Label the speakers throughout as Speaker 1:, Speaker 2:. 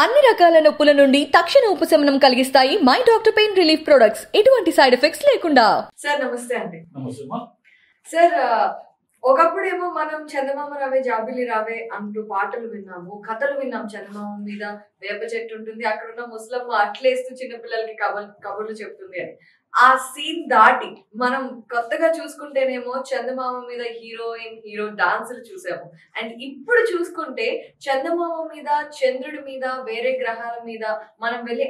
Speaker 1: అన్ని రకాల నొప్పుల నుండి తక్షణ ఉపశమనం కలిగిస్తాయి my doctor pain relief products. ఎటువంటి సైడ్ ఎఫెక్ట్స్ లేకుండా.
Speaker 2: సార్ నమస్తే అండి.
Speaker 3: నమస్తే.
Speaker 2: సార్ ఒకప్పుడేమో మనం చందమామ రావే జాబిలి రావే అంటూ పాటలు విన్నాము, కథలు విన్నాం. చందమామ మీద వేప చెట్టు ఉంటుంది, అక్కడున్న ముసలమ్మ అట్లేస్తూ చిన్నపిల్లలకి కబుర్లు చెప్తుంది అని. ఆ సీన్ దాటి మనం కొత్తగా చూసుకుంటేనేమో చందమామ మీద హీరోయిన్ హీరో డాన్సులు చూసాము. అండ్ ఇప్పుడు చూసుకుంటే చందమామ మీద, చంద్రుడి మీద, వేరే గ్రహాల మీద మనం వెళ్ళి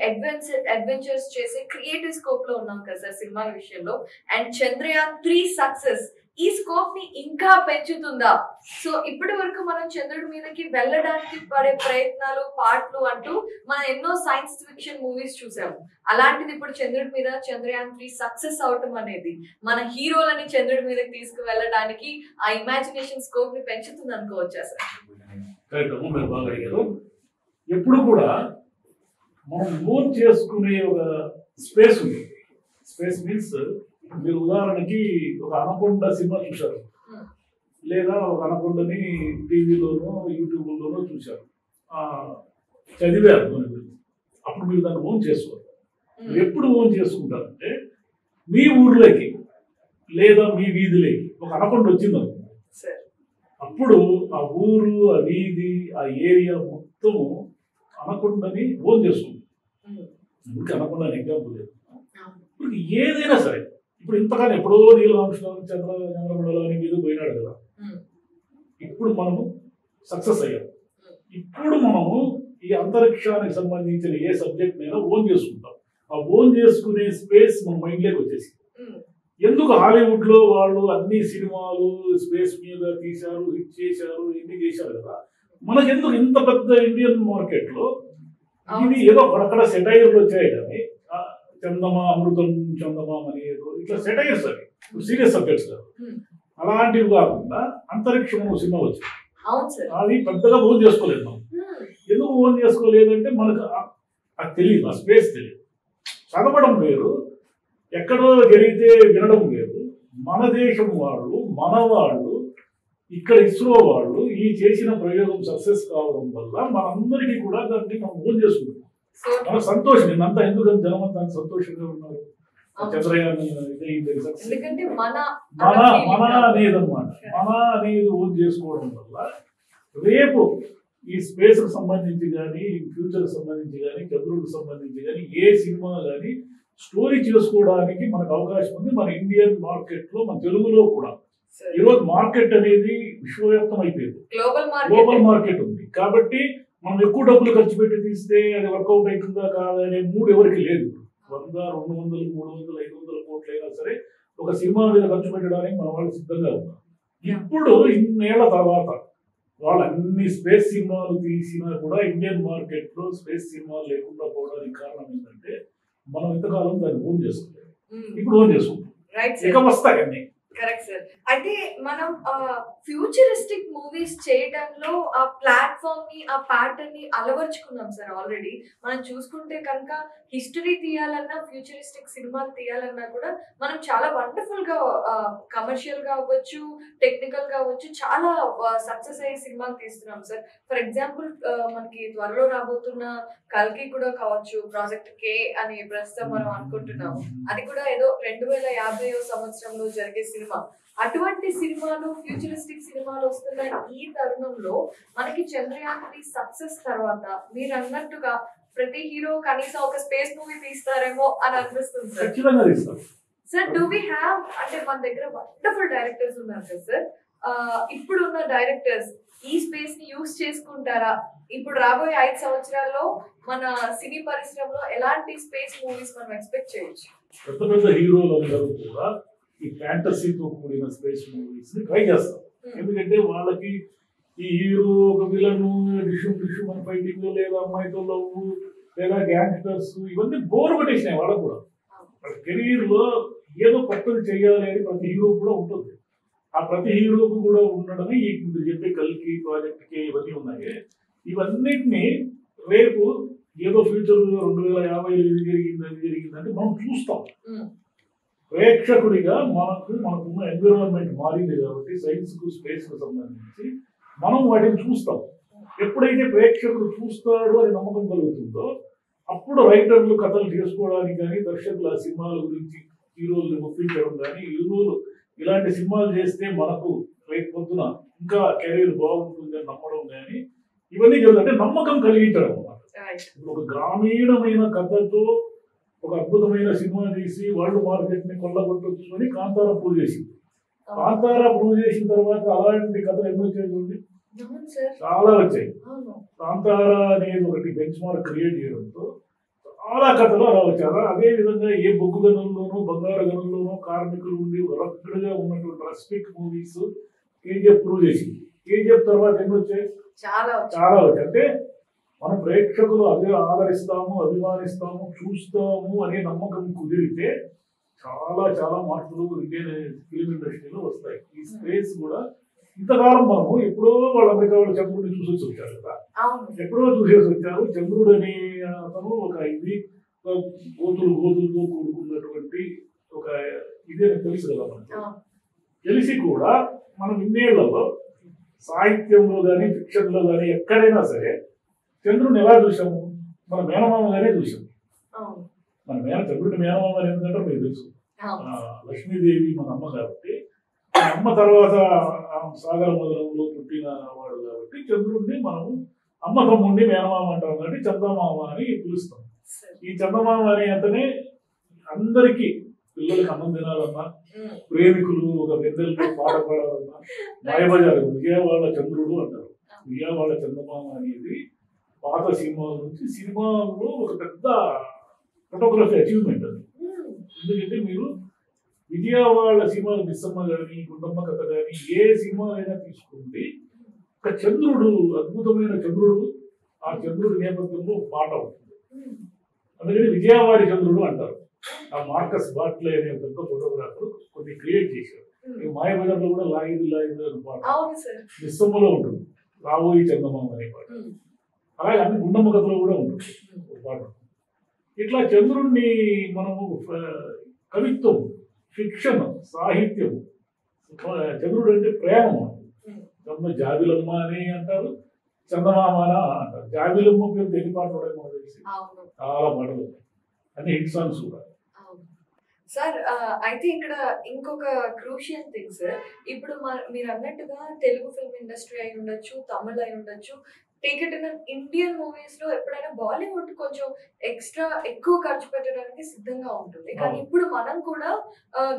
Speaker 2: అడ్వెంచర్స్ చేసే క్రియేటివ్ స్కోప్ లో ఉన్నాం కదా సార్ సినిమాల విషయంలో. అండ్ చంద్రయాన్ 3 సక్సెస్ ఈ స్కోప్ ని ఇంకా పెంచుతుందా? సో ఇప్పటి వరకు మనం చంద్రుడి మీదకి వెళ్ళడానికి పడే ప్రయత్నాలు, పాటలు అంటూ మనం ఎన్నో సైన్స్ ఫిక్షన్ మూవీస్ చూసాము. అలాంటిది ఇప్పుడు చంద్రుడి మీద చంద్రయాన్ 3 సక్సెస్ అవటం అనేది మన హీరోలని చంద్రుడి మీదకి తీసుకువెళ్ళడానికి ఆ ఇమాజినేషన్ స్కోప్ ని పెంచుతుంది అనుకోవచ్చా సార్?
Speaker 3: ఎప్పుడు కూడా మనం ఓన్ చేసుకునే ఒక స్పేస్ ఉంది. స్పేస్ మీన్స్ మీరు ఉదాహరణకి ఒక అనకొండ సినిమా చూశారు, లేదా ఒక అనకొండని టీవీలోనో యూట్యూబ్లోనో చూశారు, చదివారు దాని గురించి. అప్పుడు మీరు దాన్ని ఓన్ చేసుకోవాలి. ఎప్పుడు ఓన్ చేసుకుంటారంటే మీ ఊర్లోకి లేదా మీ వీధిలోకి ఒక అనకొండ వచ్చింది అనుకోండి, అప్పుడు ఆ ఊరు, ఆ వీధి, ఆ ఏరియా మొత్తము అనకొండని ఓన్ చేసుకుంటారు. ఇప్పుడు అనకొండ అని ఎగ్జాంపుల్ లేదు. ఇప్పుడు ఏదైనా సరే, ఇప్పుడు ఇంతకాలం ఎప్పుడో నీలవంశం చంద్రమండలం అని మీద పోయినాడు కదా, ఇప్పుడు మనము సక్సెస్ అయ్యాం. ఇప్పుడు మనము ఈ అంతరిక్షానికి సంబంధించిన ఏ సబ్జెక్ట్ అయినా ఓన్ చేసుకుంటాం. ఆ ఓన్ చేసుకునే స్పేస్ మన మైండ్లోకి వచ్చేసి. ఎందుకు హాలీవుడ్ లో వాళ్ళు అన్ని సినిమాలు స్పేస్ మీద తీశారు, హిట్ చేశారు, ఎన్ని చేశారు కదా, మనకెందుకు ఇంత పెద్ద ఇండియన్ మార్కెట్ లో ఇది ఏదో అక్కడక్కడ సెటైర్లు వచ్చాయి కానీ చందమా అమృతం చందమామ అని ఏదో ఇట్లా సెటైర్స్ అవి సీరియస్ సబ్జెక్ట్స్ కాదు. అలాంటివి కాకుండా అంతరిక్షం సినిమా వచ్చింది, అది పెద్దగా ఓన్ చేసుకోలేదు మనం. ఎందుకు ఓన్ చేసుకోలేదంటే మనకు అది తెలియదు, ఆ స్పేస్ తెలియదు. చదవడం వేరు, ఎక్కడో జరిగితే వినడం వేరు. మన దేశం వాళ్ళు, మన వాళ్ళు, ఇక్కడ ఇస్రో వాళ్ళు ఈ చేసిన ప్రయోగం సక్సెస్ కావడం వల్ల మనందరికీ కూడా దాన్ని మనం ఓన్ చేసుకుంటాం. మన సంతోషం అంతా, ఎందుకంటే జనం అంతా సంతోషంగా ఉన్నారు. చంద్రయాన్ మన అనేది అనమాట, మన అనేది ఓన్ చేసుకోవడం వల్ల రేపు ఈ స్పేస్ కు సంబంధించి కానీ, ఫ్యూచర్ కి సంబంధించి కానీ, చంద్రుడికి సంబంధించి కానీ ఏ సినిమా కానీ స్టోరీ చేసుకోవడానికి మనకు అవకాశం ఉంది. మన ఇండియన్ మార్కెట్ లో, మన తెలుగులో కూడా ఈరోజు మార్కెట్ అనేది విశ్వవ్యాప్తం అయిపోయింది, గ్లోబల్ మార్కెట్ ఉంది. కాబట్టి మనం ఎక్కువ డబ్బులు ఖర్చు పెట్టి తీస్తే అది వర్కౌట్ అవుతుందా కాదనే మూడు ఎవరికి లేదు. 100, 200, 300, 500 కోట్లు అయినా సరే ఒక సినిమా మీద ఖర్చు పెట్టడానికి మన వాళ్ళు సిద్ధంగా ఉన్నారు. ఇప్పుడు ఇన్నేళ్ల తర్వాత వాళ్ళు అన్ని స్పేస్ సినిమాలు తీసినా కూడా ఇండియన్ మార్కెట్ లో స్పేస్ సినిమాలు లేకుండా పోవడానికి కారణం ఏంటంటే మనం ఇంతకాలం దాన్ని ఓన్ చేసుకోలేదు. ఇప్పుడు ఓన్ చేసుకుంటాం, ఇక వస్తాయి అన్ని.
Speaker 2: Correct sir. అయితే మనం ఫ్యూచరిస్టిక్ మూవీస్ చేయడంలో ఆ ప్లాట్ఫామ్ ని, ఆ ప్యాటర్న్ ని అలవర్చుకున్నాం సార్ ఆల్రెడీ. మనం చూసుకుంటే కనుక హిస్టరీ తీయాలన్నా, ఫ్యూచరిస్టిక్ సినిమాలు తీయాలన్నా కూడా మనం చాలా వండర్ఫుల్ గా కమర్షియల్ గా అవ్వచ్చు, టెక్నికల్ గా అవ్వచ్చు, చాలా సక్సెస్ అయ్యే సినిమాలు తీస్తున్నాం సార్. ఫర్ ఎగ్జాంపుల్ మనకి త్వరలో రాబోతున్న కల్కి కూడా కావచ్చు, ప్రాజెక్ట్ కే అని ప్రస్తుతం మనం అనుకుంటున్నాము. అది కూడా ఏదో 2050 సంవత్సరంలో జరిగే సినిమా. అటువంటి సినిమాలు, ఫ్యూచరిస్టిక్ సినిమాలు వస్తున్న ఈ తరుణంలో మనకి చంద్రయాన్ 3 సక్సెస్ తర్వాత మీరు అన్నట్టుగా ప్రతి హీరో కనీసం ఒక స్పేస్ మూవీ తీస్తారేమో అని అనిపిస్తుంది sir. Sir do we have, అంటే మన దగ్గర వండర్ఫుల్ డైరెక్టర్స్ ఉన్నారు కదా సార్, ఇప్పుడున్న డైరెక్టర్స్ ఈ స్పేస్ ని యూజ్ చేసుకుంటారా? ఇప్పుడు రాబోయే 5 సంవత్సరాల్లో మన సినీ పరిశ్రమలో ఎలాంటి స్పేస్ మూవీస్ మనం ఎక్స్పెక్ట్ చేయొచ్చు?
Speaker 3: పెద్ద పెద్ద హీరోలు అందరూ కూడా ఈ ఫ్యాంటసీతో కూడిన స్పేస్ మూవీస్ ని ట్రై చేస్తారు. ఎందుకంటే వాళ్ళకి ఈ హీరో ఒక విలన్ డిషుమ్ అని ఫైటింగ్, లేదా అమ్మాయితో లవ్, లేదా గ్యాంగ్స్టర్స్, ఇవన్నీ బోర్ కొట్టేసినాయి వాళ్ళకు కూడా. వాళ్ళ కెరీర్ లో ఏదో కొత్తది చెయ్యాలి అని ప్రతి హీరో కూడా ఉంటుంది. ఆ ప్రతి హీరోకు కూడా ఉండడమే ఈ చెప్పే కల్కి, ప్రాజెక్ట్ కే ఇవన్నీ ఉన్నాయి. ఇవన్నిటిని రేపు ఏదో ఫ్యూచర్ 2050 ఇది జరిగిందంటే మనం చూస్తాం. ప్రేక్షకుడిగా మనకున్న ఎన్విరాన్మెంట్ మారింది కాబట్టి సైన్స్ కు, స్పేస్ కు సంబంధించి మనం వాటిని చూస్తాం. ఎప్పుడైతే ప్రేక్షకులు చూస్తాడు అని నమ్మకం కలుగుతుందో అప్పుడు రైటర్లు కథలు చేసుకోవడానికి కానీ దర్శకులు ఆ సినిమాల గురించి హీరోల్ని ఒప్పించడం కానీ హీరోలు ఇలాంటి సినిమాలు చేస్తే మనకు రేపు పొద్దున ఇంకా కెరీర్ బాగుంటుంది అని నమ్మడం కానీ ఇవన్నీ జరుగుతుంటే నమ్మకం కలిగించడం అన్నమాట. ఇప్పుడు ఒక గ్రామీణమైన కథతో ఒక అద్భుతమైన సినిమా తీసి వరల్డ్ మార్కెట్ ని కొల్లగొట్టొచ్చు అని కాంతారా ప్రూవ్ చేసింది. కాంతారా ప్రూవ్ చేసిన తర్వాత అలాంటి కథలు ఎన్నో వచ్చాయి, చాలా వచ్చాయి. కాంతారా అనేది ఒకటి బెంచ్ మార్క్ క్రియేట్ చేయడంతో చాలా కథలు అలా వచ్చారు. అదే విధంగా ఏ బొగ్గు గనుల్లోనూ బంగారు గనుల్లోనూ కార్మికులు ఉండి రక్కడిగా ఉన్నటువంటి రెస్పెక్ట్ మూవీస్ కేజీఎఫ్ ప్రూవ్ చేసింది. కేజీఎఫ్ తర్వాత ఎన్ని వచ్చాయి, చాలా వచ్చాయి. అంటే మన ప్రేక్షకులు అదే ఆదరిస్తాము, అభిమానిస్తాము, చూస్తాము అనే నమ్మకం కుదిరితే చాలా చాలా మార్పులు ఇండియన్ ఫిలిం ఇండస్ట్రీలో వస్తాయి. ఈ స్పేస్ కూడా ఇంతకాలం మనము ఎప్పుడో వాళ్ళ అమెరికా వాళ్ళు చంద్రుడిని చూసేసి వచ్చారు కదా, ఎప్పుడో చూసేసి వచ్చారు. చంద్రుడు అనే అతను ఒక ఇది గోతులతో కూడుకున్నటువంటి ఒక ఇదే తెలుసు కదా మనకు. తెలిసి కూడా మనం ఇన్నేళ్లలో సాహిత్యంలో కానీ ఫిక్షన్లో కానీ ఎక్కడైనా సరే చంద్రుడిని ఎలా చూసాము, మన మేనమామగానే చూసాము. మన చంద్రుడి మేనమామ ఎందుకంటే మీకు తెలుసు, లక్ష్మీదేవి మన అమ్మ కాబట్టి, అమ్మ తర్వాత సాగర మధురంలో పుట్టిన వాడు కాబట్టి చంద్రుడిని మనము అమ్మ తమ్ముడిని మేనమామ అంటాం కాబట్టి చందమామ అని పిలుస్తాం. ఈ చందమామ అనే అతనే అందరికీ పిల్లలకి అన్నం తినాలన్నా, ప్రేమికులు ఒక పెద్దలతో పాట పాడాలన్నా మాయబజారు విజయవాడ చంద్రుడు అంటారు. విజయవాడ చందమామ అనేది పాత సినిమాల నుంచి సినిమాలో ఒక పెద్ద ఫోటోగ్రఫీ అచీవ్మెంట్ అది. ఎందుకంటే మీరు విజయవాడ సినిమాలు మిస్సమ్మ కానీ గుండమ్మ కథ కానీ ఏ సినిమా అయినా తీసుకుంటే ఒక చంద్రుడు, అద్భుతమైన చంద్రుడు, ఆ చంద్రుడి నేపథ్యంలో పాట ఉంటుంది. అందుకని విజయవాడి చంద్రుడు అంటారు. ఆ మార్కస్ బాట్లే అనే పెద్ద ఫోటోగ్రాఫర్ కొన్ని క్రియేట్ చేశారు. ఈ మాయబజార్లో కూడా లాగిది అని పాట మిస్సమ్మలో ఉంటుంది, రాబోయి చందమామ అనే పాట. అలాగే అన్ని గుండమ్మ కథలో కూడా ఉంటుంది ఒక పాట. ఇట్లా చంద్రుడిని మనము కవిత్వం, ఫిక్షన్, సాహిత్యం, చంద్రుడు అంటే ప్రేమ. జాబిలమ్మ అని అంటారు, చందమామ అంటారు. జాబిలమ్మ పేరు ఎన్ని పాటలు ఉన్నాయి మనకు తెలిసి, చాలా పాటలు ఉన్నాయి, అన్ని హిట్ సాంగ్స్ కూడా.
Speaker 2: సార్ అయితే ఇక్కడ ఇంకొక క్రూషియల్ థింగ్ సార్, ఇప్పుడు మీరు అన్నట్టుగా తెలుగు ఫిల్మ్ ఇండస్ట్రీ అయి ఉండొచ్చు, తమిళ్ అయి ఉండొచ్చు, take it in Indian movies లో ఎప్పుడైనా బాలీవుడ్ కొంచెం ఎక్స్ట్రా ఎక్కువ ఖర్చు పెట్టడానికి సిద్ధంగా ఉంటుంది. కానీ ఇప్పుడు మనం కూడా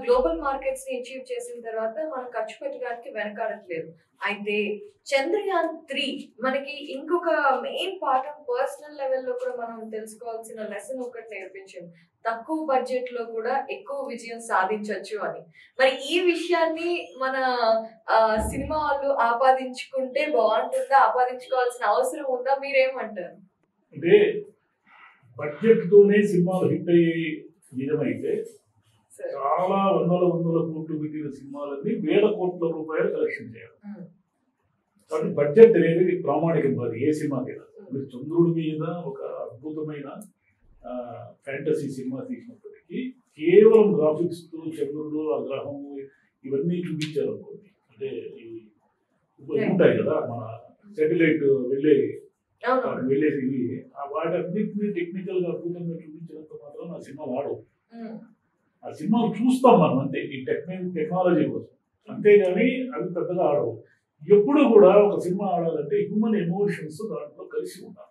Speaker 2: గ్లోబల్ మార్కెట్స్ ని అచీవ్ చేసిన తర్వాత మనం ఖర్చు పెట్టడానికి వెనకాడట్లేదు. అయితే చంద్రయాన్ 3 మనకి ఇంకొక మెయిన్ పాఠం, పర్సనల్ లెవెల్లో కూడా మనం తెలుసుకోవాల్సిన లెసన్ ఒకటి నేర్పించింది. తక్కువ బడ్జెట్ లో కూడా ఎక్కువ విజయం సాధించవచ్చు అని. మరి ఈ విషయాన్ని మన సినిమా వాళ్ళు ఆపాదించుకుంటే బాగుంటుందా, ఆపాదించుకోవాల్సిన అవసరం ఉందా, మీరేమంటారు?
Speaker 3: అంటే బడ్జెట్ తోనే సినిమాలు హిట్ అయ్యే నిజమైతే చాలా వందల కోట్లు పెట్టిన సినిమాలన్నీ వేల కోట్ల రూపాయలు కలెక్షన్ చేయాలి. కాబట్టి బడ్జెట్ అనేది ప్రామాణికం కాదు ఏ సినిమాకైనా. మీరు చంద్రుడి మీద ఒక అద్భుతమైన ఫ్యాంటసీ సినిమా తీసినప్పటికీ కేవలం గ్రాఫిక్స్ తో చంద్రుడు, ఆ గ్రహము ఇవన్నీ చూపించారు అనుకోండి. అంటే ఉంటాయి కదా మన శాటిలైట్ వెళ్ళేది ఇవి, వాటన్నిటిని టెక్నికల్ గా అద్భుతంగా చూపించినంత మాత్రం ఆ సినిమా వాడవు. ఆ సినిమా చూస్తాం మనం అంతే, ఈ టెక్నాలజీ కోసం, అంతేగాని అవి పెద్దగా ఆడవు. ఎప్పుడు కూడా ఒక సినిమా ఆడాలంటే హ్యూమన్ ఎమోషన్స్ దాంట్లో కలిసి ఉండాలి.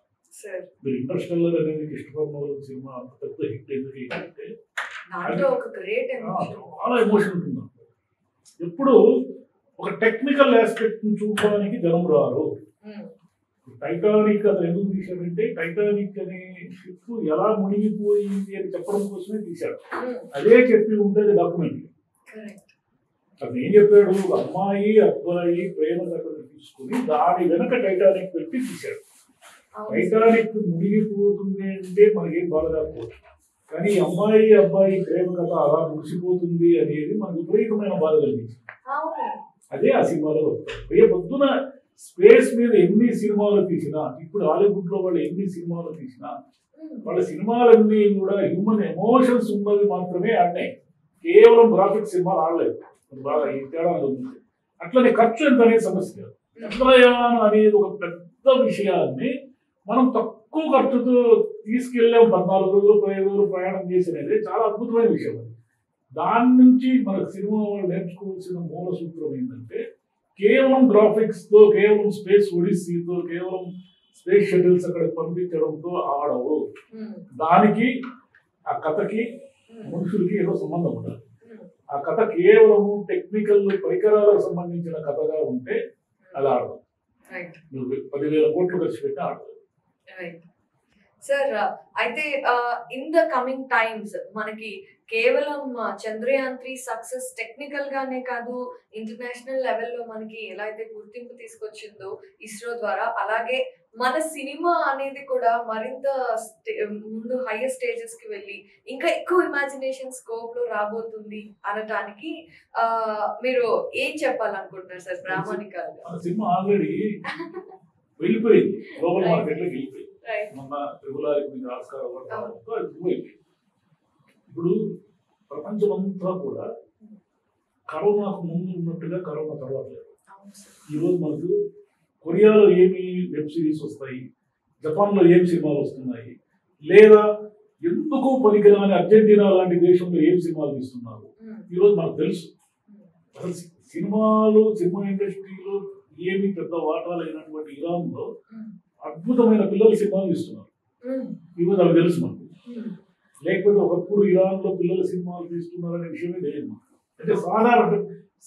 Speaker 3: మీరు ఇంటర్స్టెల్లర్ అనేది క్రిస్టోఫర్ నోలన్ సినిమా అంత పెద్ద హిట్ ఎందుకు అంటే చాలా ఎమోషన్ ఉంటుంది. ఎప్పుడు ఒక టెక్నికల్ ఆస్పెక్ట్ ని చూడడానికి జనం రారు. టైటానిక్ అతను ఎందుకు తీశాడంటే టైటానిక్ అనే షిప్ ఎలా మునిగిపోయింది అని చెప్పడం కోసమే తీశాడు. అదే చెప్పి ఉండేది డాక్యుమెంట్. అతను ఏం చెప్పాడు, అమ్మాయి అబ్బాయి ప్రేమ కథను తీసుకుని దాని వెనక టైటానిక్ పెట్టి తీశాడు. టైటానిక్ మునిగిపోతుంది అంటే మనకేం బాధ కాకపోవచ్చు, కానీ అమ్మాయి అబ్బాయి ప్రేమ కథ అలా ముగిసిపోతుంది అనేది మనకు విపరీతమైన బాధ కలిగించింది. అదే ఆ సినిమాలో వస్తుంది. రేపొద్దున స్పేస్ మీద ఎన్ని సినిమాలు తీసినా, ఇప్పుడు హాలీవుడ్ లో వాళ్ళు ఎన్ని సినిమాలు తీసినా, వాళ్ళ సినిమాలన్నీ కూడా హ్యూమన్ ఎమోషన్స్ ఉన్నవి మాత్రమే ఆడినాయి. కేవలం గ్రాఫిక్స్ సినిమాలు ఆడలేదు. బాగా ఈ తేడా ఉంది. అట్లనే ఖర్చు ఎంత అనేది సమస్య కాదు. చంద్రయాన్ అనేది ఒక పెద్ద పెద్ద విషయాన్ని మనం తక్కువ ఖర్చుతో తీసుకెళ్ళాం. 14 రోజులు 15 రోజులు ప్రయాణం చేసినది చాలా అద్భుతమైన విషయం అది. దాని నుంచి మనకు సినిమా వాళ్ళు నేర్చుకోవాల్సిన మూల సూత్రం ఏంటంటే కేవలం గ్రాఫిక్స్తో, కేవలం స్పేస్ ఒడిస్సీతో, కేవలం స్పేస్ షటిల్స్ అక్కడికి పంపించడంతో ఆడవు. దానికి ఆ కథకి మనుషులకి ఏదో సంబంధం ఉండాలి. ఆ కథ కేవలం టెక్నికల్ పరికరాలకు సంబంధించిన కథగా ఉంటే అది ఆడదు. 10,000 కోట్లు ఖర్చు పెట్టి ఆడదు.
Speaker 2: సార్ అయితే ఇన్ ద కమింగ్ టైమ్స్ మనకి కేవలం చంద్రయాన్ 3 సక్సెస్ టెక్నికల్ గానే కాదు, ఇంటర్నేషనల్ లెవెల్లో మనకి ఎలా అయితే గుర్తింపు తీసుకొచ్చిందో ఇస్రో ద్వారా, అలాగే మన సినిమా అనేది కూడా మరింత ముందు హైయర్ స్టేజెస్ కి వెళ్ళి ఇంకా ఎక్కువ ఇమాజినేషన్ స్కోప్ లో రాబోతుంది అనటానికి మీరు ఏం చెప్పాలనుకుంటున్నారు సార్ ప్రామాణికంగా?
Speaker 3: సినిమా ఆల్రెడీ వెళ్ళిపోయింది, గ్లోబల్ మార్కెట్ లోకి వెళ్ళిపోయింది. మొన్న ట్రిబుల్ ఆస్కార్ అవార్డు. ఇప్పుడు ప్రపంచమంతా కూడా కరోనాకు ముందు ఉన్నట్టుగా కరోనా తర్వాత లేదు. ఈరోజు మనకు కొరియాలో ఏమి వెబ్ సిరీస్ వస్తాయి, జపాన్లో ఏం సినిమాలు వస్తున్నాయి, లేదా ఎందుకు పనికిరాని అర్జెంటీనా లాంటి దేశంలో ఏం సినిమాలు తీస్తున్నారు ఈరోజు మనకు తెలుసు. అసలు సినిమా ఇండస్ట్రీలో ఏమి పెద్ద వాటా లేనటువంటి ఇరాన్లో అద్భుతమైన పిల్లల సినిమాలు తీస్తున్నారు. ఈరోజు అవి తెలుసు మనకు. లేకపోతే ఒకప్పుడు ఇరాన్లో పిల్లల సినిమాలు తీస్తున్నారనే విషయమే తెలియదు. అంటే సాధారణ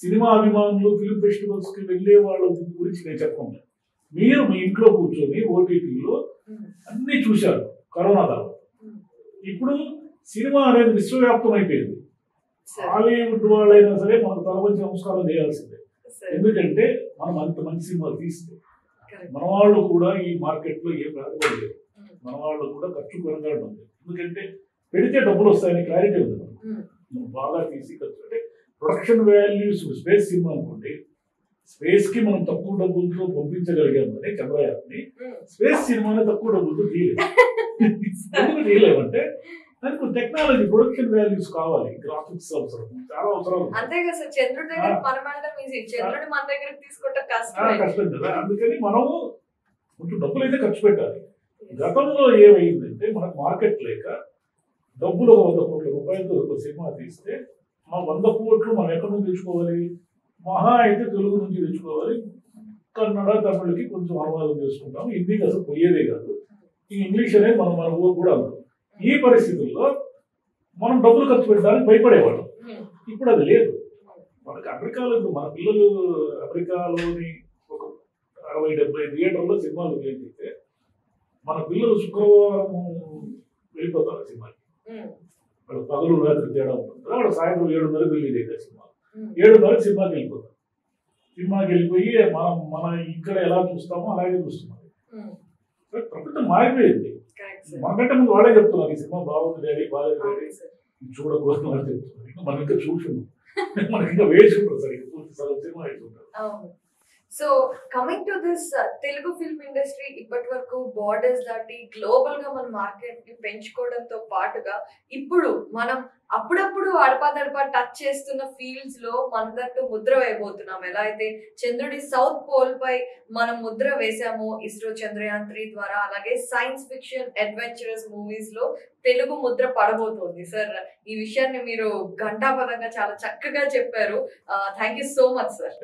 Speaker 3: సినిమా అభిమానులు ఫిల్మ్ ఫెస్టివల్స్ కి వెళ్ళే వాళ్ళ గురించి నేను చెప్పను. మీరు మీ ఇంట్లో కూర్చొని ఓటీటీలో అన్ని చూశారు కరోనా తర్వాత. ఇప్పుడు సినిమా అనేది విశ్వవ్యాప్తం అయిపోయింది. హాలీవుడ్ వాళ్ళైనా సరే మనకు తల వంచి నమస్కారం చేయాల్సిందే. ఎందుకంటే మనం అంత మంచి సినిమాలు తీస్తే మన వాళ్ళు కూడా ఈ మార్కెట్ లో ఏం రాకపోలేదు. మన వాళ్ళు కూడా ఖర్చు పెరగడం ఉంది. ఎందుకంటే పెడితే డబ్బులు వస్తాయని క్లారిటీ ఉంది. మనం బాగా తీసి ఖర్చు అంటే ప్రొడక్షన్ వాల్యూస్. స్పేస్ సినిమా అనుకోండి, స్పేస్ కి మనం తక్కువ డబ్బులతో పంపించగలిగామని చంద్రయాన్ని. స్పేస్ సినిమాని తక్కువ డబ్బులతో తీయలేదు. ఎందుకు తీయలేమంటే దానికి టెక్నాలజీ, ప్రొడక్షన్ వాల్యూస్ కావాలి, గ్రాఫిక్స్ అవసరం, చాలా అవసరం.
Speaker 2: అంతే కదా సార్, చంద్రుడి దగ్గర చంద్రుడి మన దగ్గర తీసుకోవటం కష్టం
Speaker 3: కదా. అందుకని మనము కొంచెం డబ్బులు అయితే ఖర్చు పెట్టాలి. గతంలో ఏమైందంటే మనకు మార్కెట్ లేక డబ్బులు 100 కోట్ల రూపాయలతో ఒక సినిమా తీస్తే ఆ 100 కోట్లు మనం ఎక్కడి నుంచి తెచ్చుకోవాలి? మహా అయితే తెలుగు నుంచి తెచ్చుకోవాలి, కన్నడ తమిళకి కొంచెం అనువాదం చేసుకుంటాం, హిందీకి అసలు పోయేదే కాదు, ఈ ఇంగ్లీష్ అనేది మన ఊరు కూడా ఉంది. ఈ పరిస్థితుల్లో మనం డబ్బులు ఖర్చు పెట్టడానికి భయపడేవాళ్ళం. ఇప్పుడు అది లేదు. మనకి అమెరికాలో ఇప్పుడు మన పిల్లలు అమెరికాలోని ఒక 60-70 థియేటర్లో సినిమాలు రిలీజ్ అయితే మన పిల్లలు శుక్రవారం వెళ్ళిపోతారు సినిమాకి. వాళ్ళు పగలు రాత్రి తేడా ఉంటుంది. వాడు సాయంత్రం 7:30 రిలీజ్ అయితే సినిమా 7:30 సినిమాకి వెళ్ళిపోతారు. సినిమాకి వెళ్ళిపోయి మన ఇక్కడ ఎలా చూస్తామో అలాగే చూస్తున్నాం. ప్రపంచం మారిపోయింది. మనకంటే ముందు వాళ్ళే చెప్తున్నారు ఈ సినిమా బాగుంది డాడీ, బాగాలేదు డాడీ, చూడకూడదు అని చెప్తున్నారు. ఇంకా మనం ఇంకా చూసుకున్నాం, మనకి ఇంకా వేసి ఉంటారు సరే పూర్తి సగం సినిమా వేసి ఉంటారు.
Speaker 2: So coming to this Telugu film industry ఇప్పటి వరకు బార్డర్స్ దాటి గ్లోబల్ గా మన మార్కెట్ ని పెంచుకోవడంతో పాటుగా ఇప్పుడు మనం అప్పుడప్పుడు అడపాదడపా టచ్ చేస్తున్న ఫీల్డ్స్ లో మనదంటూ ముద్ర వేయబోతున్నాం. ఎలా అయితే చంద్రుడి సౌత్ పోల్ పై మనం ముద్ర వేసామో ఇస్రో చంద్రయాన్ 3 ద్వారా, అలాగే సైన్స్ ఫిక్షన్ అడ్వెంచరస్ మూవీస్ లో తెలుగు ముద్ర పడబోతోంది. సార్, ఈ విషయాన్ని మీరు ఘంటాపదంగా చాలా చక్కగా చెప్పారు. Thank you so much sir.